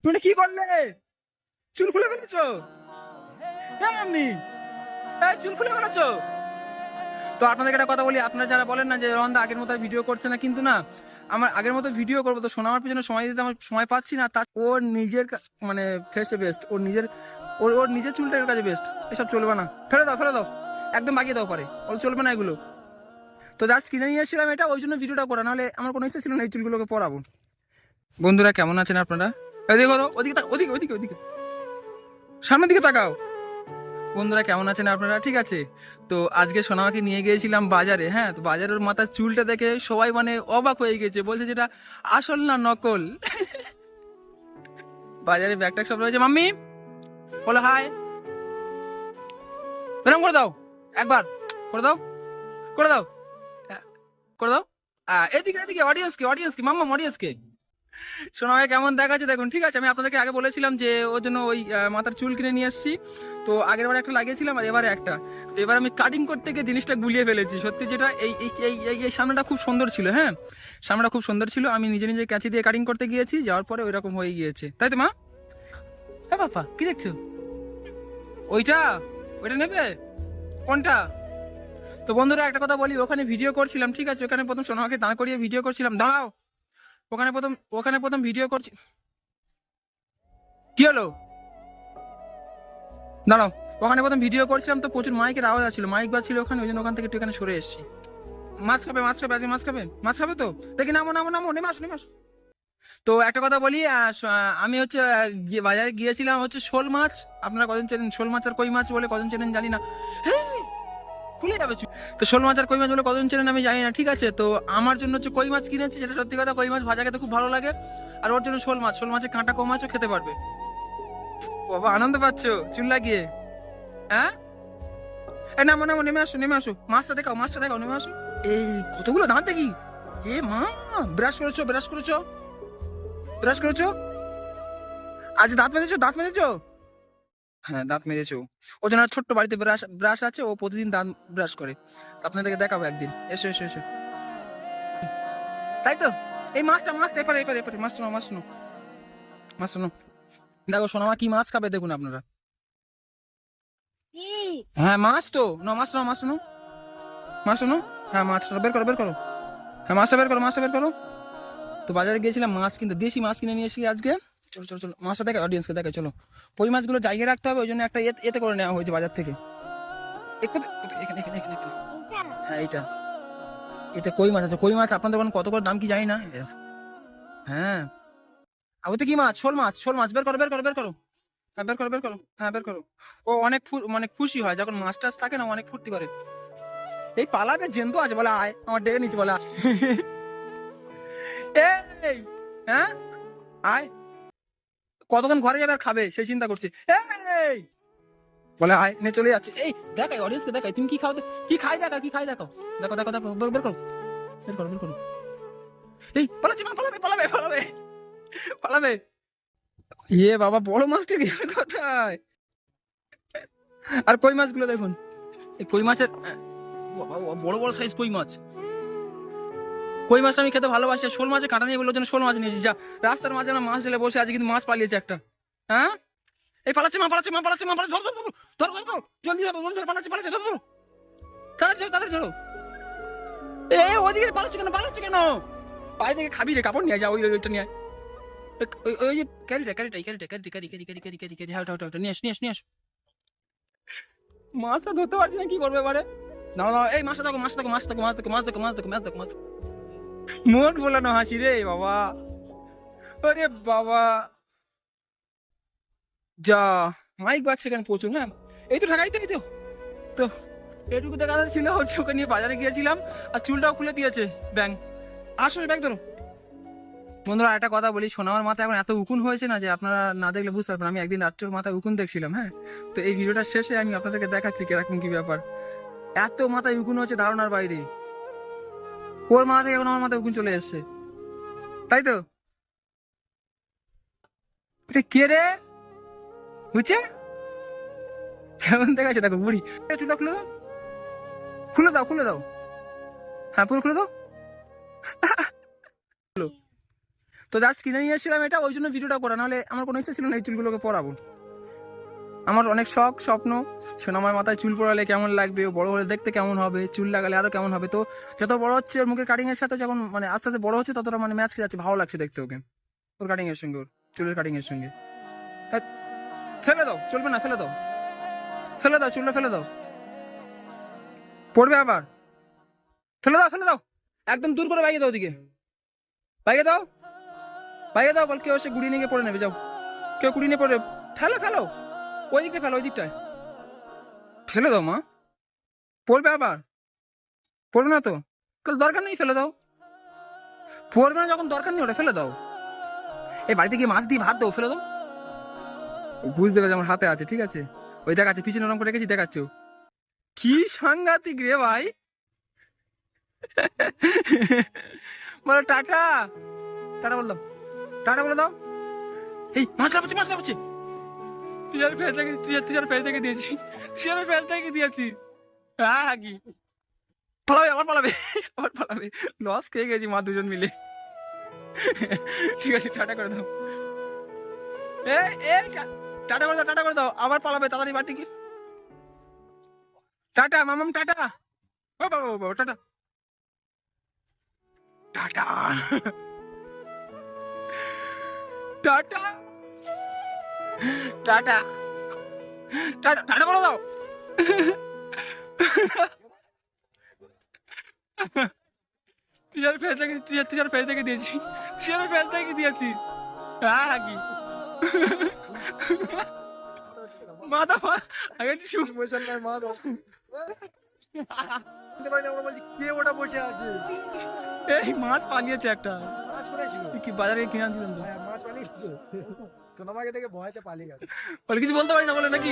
তুমি এটা কি করলে? চুল খুলে ফেলেছো? হ্যাঁ আপনি চুল খুলে ফেলেছো? তো আপনাদেরকে একটা কথা বলি, আপনারা যারা বলেন না যে রহনদা আগের মতো ভিডিও করছে না, কিন্তু না, আমার আগের মতো ভিডিও করবো তো শোনার পিছনে সময় দিতে আমার সময় পাচ্ছি না। তা ওর নিজের মানে ফেসে বেস্ট, ওর নিজের ওর নিজের চুলটার কাছে বেস্ট। এসব চলবে না, ফেলে দাও ফেলে দাও, একদম বাগিয়ে দাও পারে, ওর চলবে না এগুলো। তো জাস্ট কিনে নিয়ে এসেছিলাম এটা, ওই জন্য ভিডিওটা করা, নাহলে আমার কোনো ইচ্ছা ছিল না এই চুলগুলোকে পরাবো। বন্ধুরা কেমন আছেন আপনারা? এদিকে করো, ওদিকে ওদিকে ওদিকে ওদিকে, সামনের দিকে তাকাও। বন্ধুরা কেমন আছেন আপনারা? ঠিক আছে। তো আজকে সোনামাকে নিয়ে গিয়েছিলাম বাজারে, হ্যাঁ, তো বাজারের মাথার চুলটা দেখে সবাই মানে অবাক হয়ে গেছে, বলছে যেটা আসল না নকল। বাজারে ব্যাগ ট্যাগ সব রয়েছে। মাম্মি বলো হাই, এরকম করে দাও, একবার করে দাও, করে দাও, হ্যাঁ, করে দাও। এদিকে এদিকে অডিয়েন্সকে অডিয়েন্সকে মাম্মা অডিয়েন্সকে সোনামাকে কেমন দেখাচ্ছে দেখুন। ঠিক আছে, আমি আপনাদেরকে আগে বলেছিলাম যে ওর জন্য ওই মাথার চুল কিনে নিয়ে এসেছি। তো আগের বার একটা লাগিয়েছিলাম আর এবারে একটা। তো এবার আমি কাটিং করতে গিয়ে জিনিসটা গুলিয়ে ফেলেছি সত্যি। যেটা এই এই এই এই- এই সামনেটা খুব সুন্দর ছিল, হ্যাঁ, সামনেটা খুব সুন্দর ছিল, আমি নিজে নিজে ক্যাচি দিয়ে কাটিং করতে গিয়েছি, যাওয়ার পরে ওই রকম হয়ে গিয়েছে। তাই তো মা? হ্যাঁ বাবা, কি দেখছো? ওইটা, ওইটা নেবে? কোনটা? তো বন্ধুরা একটা কথা বলি, ওখানে ভিডিও করছিলাম, ঠিক আছে, ওখানে প্রথম সোনামাকে দাঁড় করিয়ে ভিডিও করছিলাম। দাঁড়াও, ওখানে প্রথম ভিডিও করছি। কি হলো? দাঁড়াও, ওখানে প্রথম ভিডিও করছিলাম তো প্রচুর মাইকের আওয়াজ আসছিল, মাইক বাজছিল ওখানে, ওই জন্য ওখান থেকে একটু এখানে সরে এসেছি। মাছ খাবে মাছ খাবে, আজকে মাছ খাবে, মাছ খাবে তো দেখি, নামো নামো নামো, নেমে আসো নেমে আসো। তো একটা কথা বলি, আমি হচ্ছে বাজারে গিয়েছিলাম হচ্ছে শোল মাছ। আপনারা কজন চেনেন শোল মাছ আর কই মাছ বলে? কজন চেনেন জানি না। হেই, খুলে যাবে চুল। তো শোল মাছ আর কই মাছ বলে কজন চেনেন আমি জানি না, ঠিক আছে। তো আমার জন্য হচ্ছে কই মাছ কিনেছি, সেটা সত্যি কথা, কই মাছ ভাজা খেতে খুব ভালো লাগে। আর ওর জন্য শোল মাছ, শোল মাছের কাঁটা কম মাছও খেতে পারবে। বাবা আনন্দ পাচ্ছো চুল লাগিয়ে? হ্যাঁ, এই নামো নামো, নেমে আসো নেমে আসো, মাছটা দেখাও মাছটা দেখাও, নেমে আসো। এই কতগুলো দাঁত দেখি। এ মা, ব্রাশ করেছো ব্রাশ করেছো ব্রাশ করেছো? আজ দাঁত মেজেছো দাঁত মেজেছো? হ্যাঁ দাঁত মেজেছো। ও জন্য ছোট্ট বাড়িতে ব্রাশ ব্রাশ আছে, ও প্রতিদিন দাঁত ব্রাশ করে। তো আপনাদেরকে দেখাবো একদিন, এসো এসো এসো। তাই তো, এই মাছটা মাছটা এপারে এপারে এপারে, মাছটা নাও মাছটা নাও মাছটা নাও। দেখো সোনামা কি মাছ খাবে দেখুন আপনারা। হ্যাঁ মাছ তো নাও, মাছ নাও মাছ নাও মাছ নাও। হ্যাঁ মাছটা বের করো বের করো, হ্যাঁ মাছটা বের করো মাছটা বের করো। তো বাজারে গিয়েছিলাম মাছ কিনতে, দেশি মাছ কিনে নিয়ে এসেছি আজকে। চলো চলো চলো, মাছটা দেখে অডিয়েন্সকে দেখে চলো। ওই মাছগুলো জায়গায় রাখতে হবে, ওই জন্য একটা এতে করে নেওয়া হয়েছে বাজার থেকে। এখানে এখানে এখানে এখানে। হ্যাঁ এইটা, এতে কই মাছ আছে, কই মাছ আপনাদের ওখানে কত করে দাম কি জানি না। হ্যাঁ, আর ওতে কি মাছ? শোল মাছ, শোল মাছ বের করো বের করো বের করো। হ্যাঁ বের করো বের করো, হ্যাঁ বের করো। ও অনেক মানে খুশি হয় যখন মাছ টাছ থাকে না, অনেক ফুর্তি করে। এই পালাবে জেন্তু আছে বলে, আয় আমার ডেকে নিচ্ছে বলে, আয়। এই, হ্যাঁ আয়, কতক্ষণ ঘরে যাবে আর খাবে সেই চিন্তা করছে। এই বলে আয়, নিয়ে চলে যাচ্ছে। এই দেখাই অডিয়েন্সকে দেখাই, তুমি কি খাও, কি খাই দেখো, কি খাই দেখো, দেখো দেখো দেখো, বের বের করো বের করো বের করো। এই পালাচ্ছে, মা পালাবে পালাবে পালাবে পালাবে। ইয়ে বাবা, বড় মাছটা গেল কোথায়? আর কই মাছগুলো দেখুন, এই কই মাছের বাবা, বড় বড় সাইজ কই মাছ। কই মাছটা আমি খেতে ভালোবাসি, আর শোল মাছের কাঁটা নিয়ে বলে জন্য শোল মাছ নিয়েছি। যা, রাস্তার মাঝে আমরা মাছ ঢেলে বসে আছি, কিন্তু মাছ পালিয়েছে একটা। হ্যাঁ, এই পালাচ্ছে মা পালাচ্ছে মা পালাচ্ছে মা পালাচ্ছে, ধরো ধরো ধরো ধরো ধরো, জলদি ধরো জলদি ধরো, পালাচ্ছে পালাচ্ছে, ধরো ধরো, তাড়াতাড়ি ধরো তাড়াতাড়ি ধরো। এ ওদিকে পালাচ্ছে কেন পালাচ্ছে কেন? বাইরে থেকে খাবি রে, কাপড় নিয়ে যা, ওইটা নিয়ে আয়। ওই যে ক্যারিটা ক্যারিটা ক্যারিটা ক্যারি ক্যারি ক্যারি ক্যারি ক্যারি ক্যারি ক্যারি, হ্যাঁ ওটা ওটা নিয়ে আস নিয়ে আস নিয়ে আস। মাছটা ধরতে পারছি না, কি করবে এবারে? না না, এই মাছটা দেখো মাছটা দেখো মাছটা দেখো মাছ দেখো মাছ দেখো মাছ দেখো মাছ দেখো মাছ। মন ভোলানো হাসি রে বাবা, ওরে বাবা। যা, মাইক বাজছে কেন প্রচুর? হ্যাঁ এই তো ঢাকাই তো, এই তো। তো এটুকু দেখা ছিল হচ্ছে, ওকে নিয়ে বাজারে গিয়েছিলাম, আর চুলটাও খুলে দিয়েছে ব্যাং। আসলে ব্যাগ ধরো। বন্ধুরা একটা কথা বলি, সোনামার মাথায় এখন এত উকুন হয়েছে না যে আপনারা না দেখলে বুঝতে পারবেন। আমি একদিন রাত্রে ওর মাথায় উকুন দেখছিলাম, হ্যাঁ। তো এই ভিডিওটা শেষে আমি আপনাদেরকে দেখাচ্ছি কিরকম কি ব্যাপার। এত মাথায় উকুন হচ্ছে ধারণার বাইরে। ওর মাথা থেকে এখন আমার মাথায় উকুন চলে এসছে। তাই তো, এটা কে রে? বুঝছে কেমন দেখাচ্ছে দেখো বুড়ি। চুলটা খুলে দাও, খুলে দাও খুলে দাও, হ্যাঁ পুরো খুলে দাও। তো জাস্ট কিনে নিয়ে এসেছিলাম এটা, ওই জন্য ভিডিওটা করা, নাহলে আমার কোনো ইচ্ছা ছিল না এই চুলগুলোকে পরাবো। আমার অনেক শখ স্বপ্ন, সোনামার মাথায় চুল পরালে কেমন লাগবে, বড় হলে দেখতে কেমন হবে, চুল লাগালে আরো কেমন হবে। তো যত বড় হচ্ছে ওর মুখের কাটিং এর সাথে, যখন মানে আস্তে আস্তে বড় হচ্ছে, ততটা মানে ম্যাচ খেয়ে যাচ্ছে, ভালো লাগছে দেখতে ওকে, ওর কাটিং এর সঙ্গে, ওর চুলের কাটিং এর সঙ্গে। ফেলে দাও, চলবে না, ফেলে দাও, ফেলে দাও, চুলটা ফেলে দাও, পড়বে আবার, ফেলে দাও, ফেলে দাও, একদম দূর করে বাইকে দাও, ওদিকে বাইকে দাও, বাইকে দাও, বল কেউ এসে গুড়িয়ে নিয়ে গিয়ে পড়ে নেবে, যাও, কেউ গুড়িয়ে নিয়ে পড়ে, ফেলো ফেলো, ওই দিকটা ফেলো, ওই দিকটায় ফেলে দাও মা, পড়বে আবার, পড়বে না তো, কাল দরকার নেই, ফেলে দাও, পড়বে না যখন দরকার নেই ওটা ফেলে দাও। এই বাড়িতে গিয়ে মাছ দিয়ে ভাত দাও, ফেলে দাও, বুঝতে পারছি আমার হাতে আছে, ঠিক আছে, ওই দেখাচ্ছে পিছনে নরম করে রেখেছি, দেখাচ্ছ, কি সাংঘাতিক রে ভাই। বলো টাটা, টাটা বললাম, টাটা বলে দাও। এই মাছ লাগাচ্ছে, মাছ লাগাচ্ছে, টিচার ফেল থেকে, টিচার ফেল থেকে দিয়েছি, টিচার ফেল থেকে দিয়েছি, হ্যাঁ কি পালাবে, আবার পালাবে, আবার পালাবে, লস খেয়ে গেছি মা দুজন মিলে। ঠিক আছে, টাটা করে দাও, এই টাটা করে দাও, টাটা করে দাও, আবার পালাবে, তাড়াতাড়ি বাড়ি কি, টাটা মামাম, টাটা, ও বাবা, ও বাবা, tata, tata, tata, tata, tata, tata বলে দাও। টিচার ফেল থেকে, টিচার ফেল থেকে দিয়েছি, টিচার ফেল থেকে দিয়েছি, হ্যাঁ কি মাথা আগে ওটা বসে আছে, এই মাছ পালিয়েছে একটা, মাছ কোথায় ছিল? কি বাজারে কিনে আনছিলাম তো, হ্যাঁ, মাছ পালিয়ে গেছে। সোনামাকে দেখে ভয়তে পালিয়ে গেছে। বলে কিছু বলতে পারি না বলে নাকি।